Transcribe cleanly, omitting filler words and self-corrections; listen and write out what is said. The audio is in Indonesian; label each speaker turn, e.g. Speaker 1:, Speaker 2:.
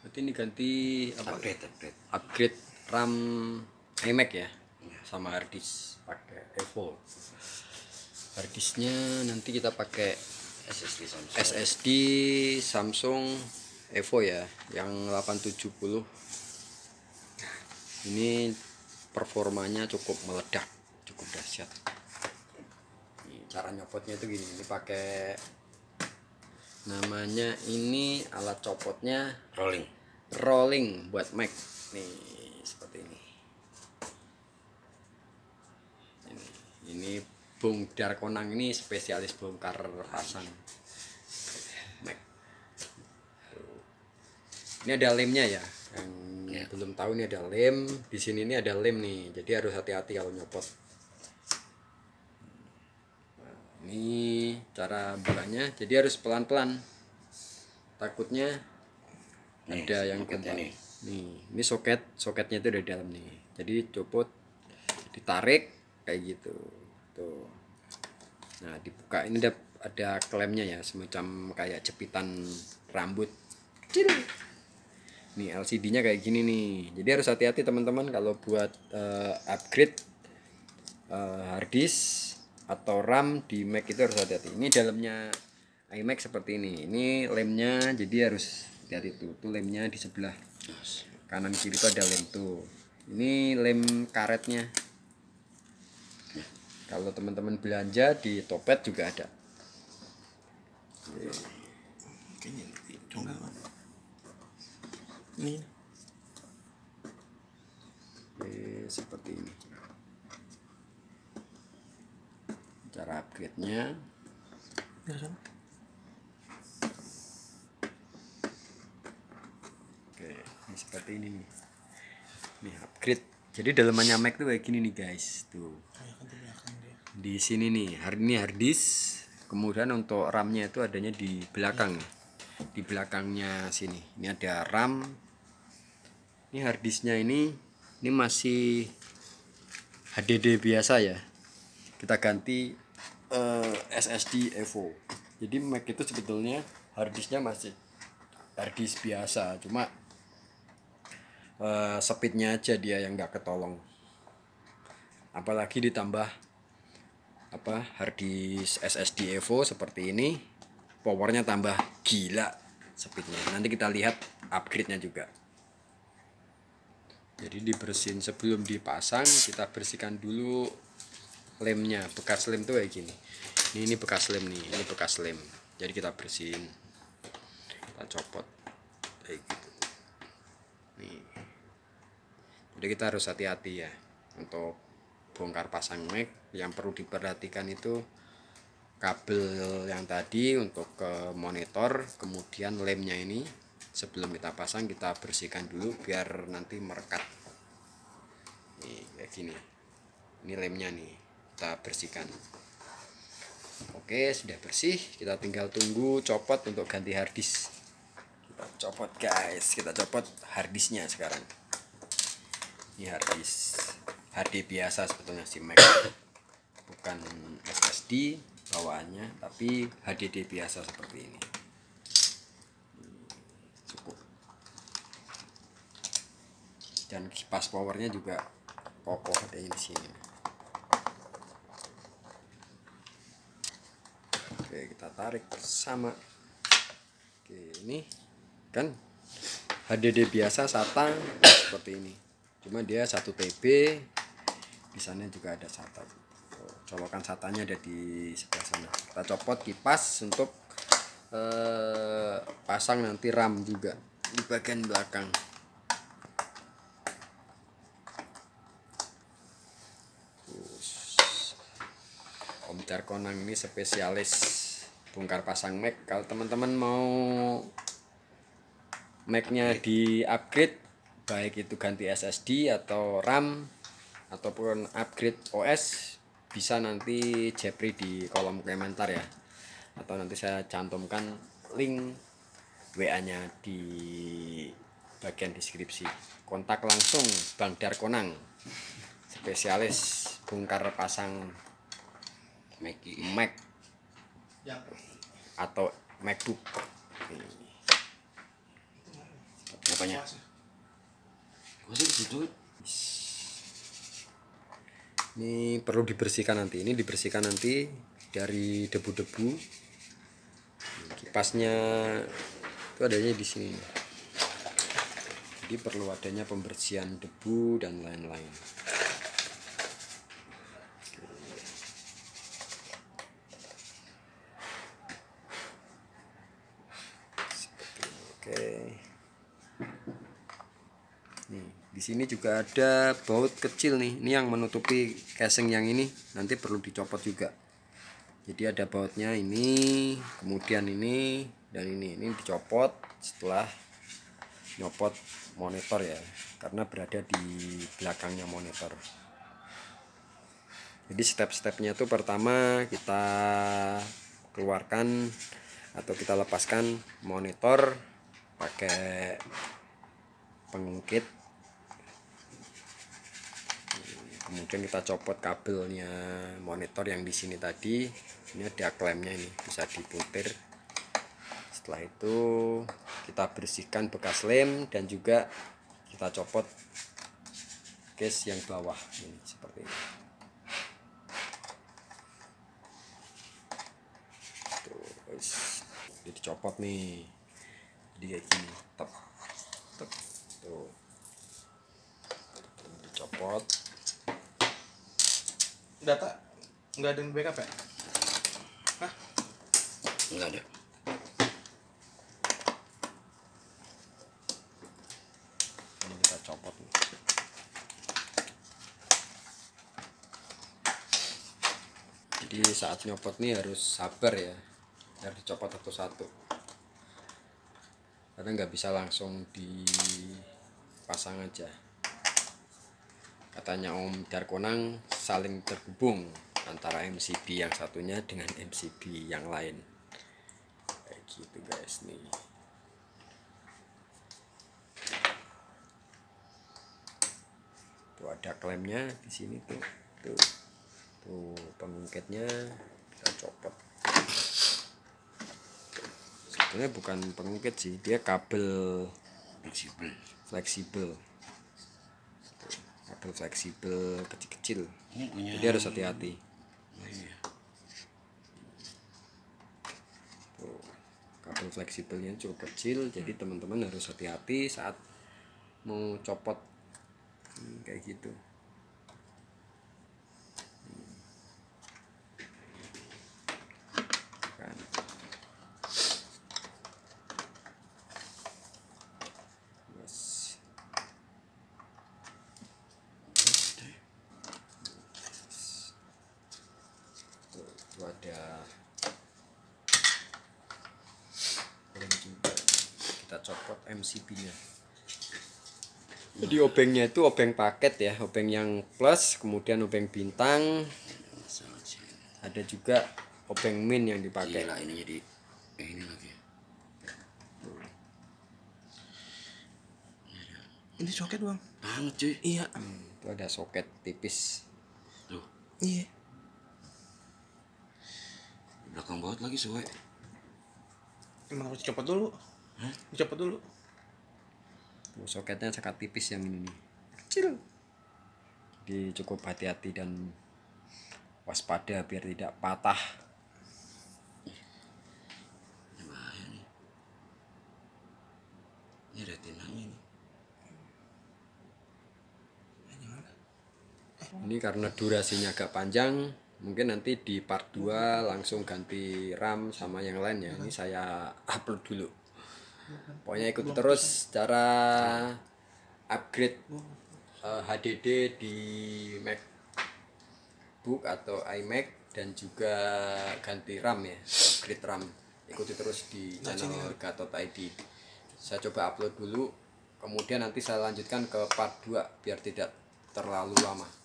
Speaker 1: Berarti ini ganti apa?
Speaker 2: Upgrade
Speaker 1: RAM iMac ya, sama harddisk pakai Evo. Harddisknya nanti kita pakai SSD Samsung Evo ya, yang 870. Ini performanya cukup meledak, cukup dahsyat. Ini cara nyopotnya itu gini, ini pakai namanya, ini alat copotnya rolling buat Mac nih, seperti ini. Ini Bung Darkonang ini spesialis bongkar pasang Mac. Ini ada lemnya ya, yang belum tahu ini ada lem di sini, ini ada lem nih, jadi harus hati-hati kalau nyopot. Ini cara bukanya, jadi harus pelan-pelan, takutnya ada yang kembang. Ini soketnya itu dari dalam nih, jadi copot, ditarik kayak gitu tuh. Nah dibuka, ini ada klemnya ya, semacam kayak jepitan rambut kecil. Nih LCD-nya kayak gini nih, jadi harus hati-hati teman-teman kalau buat upgrade harddisk atau RAM di Mac itu harus hati-hati. Ini dalamnya iMac seperti ini. Ini lemnya, jadi harus hati-hati tuh lemnya di sebelah kanan kiri itu ada lem tuh. Ini lem karetnya. Kalau teman-teman belanja di Topet juga ada. Ini seperti ini. Cara upgrade-nya. Oke, ini seperti ini nih. Nih upgrade. Jadi dalamannya Mac tuh kayak gini nih guys, tuh. Di sini nih, ini harddisk. Kemudian untuk RAM-nya itu adanya di belakang. Di belakangnya sini. Ini ada RAM. Ini harddisknya ini masih HDD biasa ya. Kita ganti SSD Evo. Jadi Mac itu sebetulnya harddisknya masih harddisk biasa, cuma speednya aja dia yang nggak ketolong. Apalagi ditambah harddisk SSD Evo seperti ini, powernya tambah gila speednya. Nanti kita lihat upgrade-nya juga. Jadi dibersihin sebelum dipasang, kita bersihkan dulu lemnya. Bekas lem tuh kayak gini. Ini bekas lem nih, ini bekas lem. Jadi kita bersihin, kita copot kayak gitu. Nih. Jadi kita harus hati-hati ya untuk bongkar pasang Mac. Yang perlu diperhatikan itu kabel yang tadi untuk ke monitor, kemudian lemnya ini sebelum kita pasang kita bersihkan dulu biar nanti merekat. Nih kayak gini. Ini lemnya nih, kita bersihkan. Oke, sudah bersih, kita tinggal tunggu copot untuk ganti harddisk. Kita copot guys, kita copot harddisknya sekarang. Ini harddisk HD biasa sebetulnya si Mac, bukan SSD bawaannya, tapi HDD biasa seperti ini. Cukup. Dan kipas powernya juga kokoh ada di sini. Oke, kita tarik sama. Oke, ini kan HDD biasa SATA seperti ini. Cuma dia 1 TB. Di sana juga ada SATA. Colokan SATA-nya ada di sebelah sana. Kita copot kipas untuk pasang nanti RAM juga di bagian belakang. Om Darkonang ini spesialis bongkar pasang Mac. Kalau teman-teman mau Mac-nya di upgrade, baik itu ganti SSD atau RAM ataupun upgrade OS, bisa nanti japri di kolom komentar ya, atau nanti saya cantumkan link WA-nya di bagian deskripsi. Kontak langsung Bang Darkonang, spesialis bongkar pasang Mac atau MacBook.
Speaker 2: Apa apanya? Masih di situ.
Speaker 1: Ini perlu dibersihkan nanti. Ini dibersihkan nanti dari debu-debu. Kipasnya itu adanya di sini. Jadi perlu adanya pembersihan debu dan lain-lain. Oke. Nih, di sini juga ada baut kecil nih. Ini yang menutupi casing yang ini nanti perlu dicopot juga. Jadi ada bautnya ini, kemudian ini dan ini dicopot setelah nyopot monitor ya, karena berada di belakangnya monitor. Jadi step-stepnya itu pertama kita keluarkan atau kita lepaskan monitor pakai pengungkit, kemudian kita copot kabelnya monitor yang di sini tadi. Ini ada klemnya, ini bisa diputar. Setelah itu kita bersihkan bekas lem dan juga kita copot case yang bawah ini seperti ini. Terus jadi dicopot nih, jadi kayak gini, tep, tep, tuh, dicopot.
Speaker 3: Data nggak ada yang backup ya? Hah?
Speaker 2: Enggak ada.
Speaker 1: Ini kita copot nih. Jadi saat nyopot nih harus sabar ya, biar dicopot satu-satu, karena nggak bisa langsung dipasang aja. Katanya Om Darkonang saling terhubung antara MCB yang satunya dengan MCB yang lain, kayak gitu guys nih. Tuh ada klemnya di sini tuh, tuh pengungkitnya kita copot. Sebetulnya bukan pengungkit sih, dia kabel fleksibel, kabel fleksibel kecil-kecil. Jadi harus hati-hati. Tuh, kabel fleksibelnya cukup kecil, jadi teman-teman harus hati-hati saat mau copot kayak gitu. Kan. Yes. Tuh ada lem juga, kita copot MCB-nya. Jadi obengnya itu obeng paket ya, obeng yang plus, kemudian obeng bintang, ada juga obeng min yang dipakai.
Speaker 2: Gila, ini jadi ini lagi.
Speaker 3: Ini soket bang.
Speaker 2: Banget cuy.
Speaker 3: Iya.
Speaker 1: Itu ada soket tipis.
Speaker 2: Tuh,
Speaker 3: Iya.
Speaker 2: belakang baut lagi suwe.
Speaker 3: Emang harus dicopot dulu.
Speaker 2: Hah?
Speaker 3: Dicopot dulu.
Speaker 1: Tuh, soketnya sangat tipis yang ini nih, kecil. Jadi cukup hati-hati dan waspada biar tidak patah.
Speaker 2: Ini bahaya nih. Ini retinanya nih.
Speaker 1: Ini karena durasinya agak panjang, mungkin nanti di part 2 langsung ganti RAM sama yang lain ya. Ini saya upload dulu. Pokoknya ikuti terus cara upgrade HDD di MacBook atau iMac, dan juga ganti RAM ya, upgrade RAM. Ikuti terus di channel Gatot.id. Saya coba upload dulu, kemudian nanti saya lanjutkan ke part 2 biar tidak terlalu lama.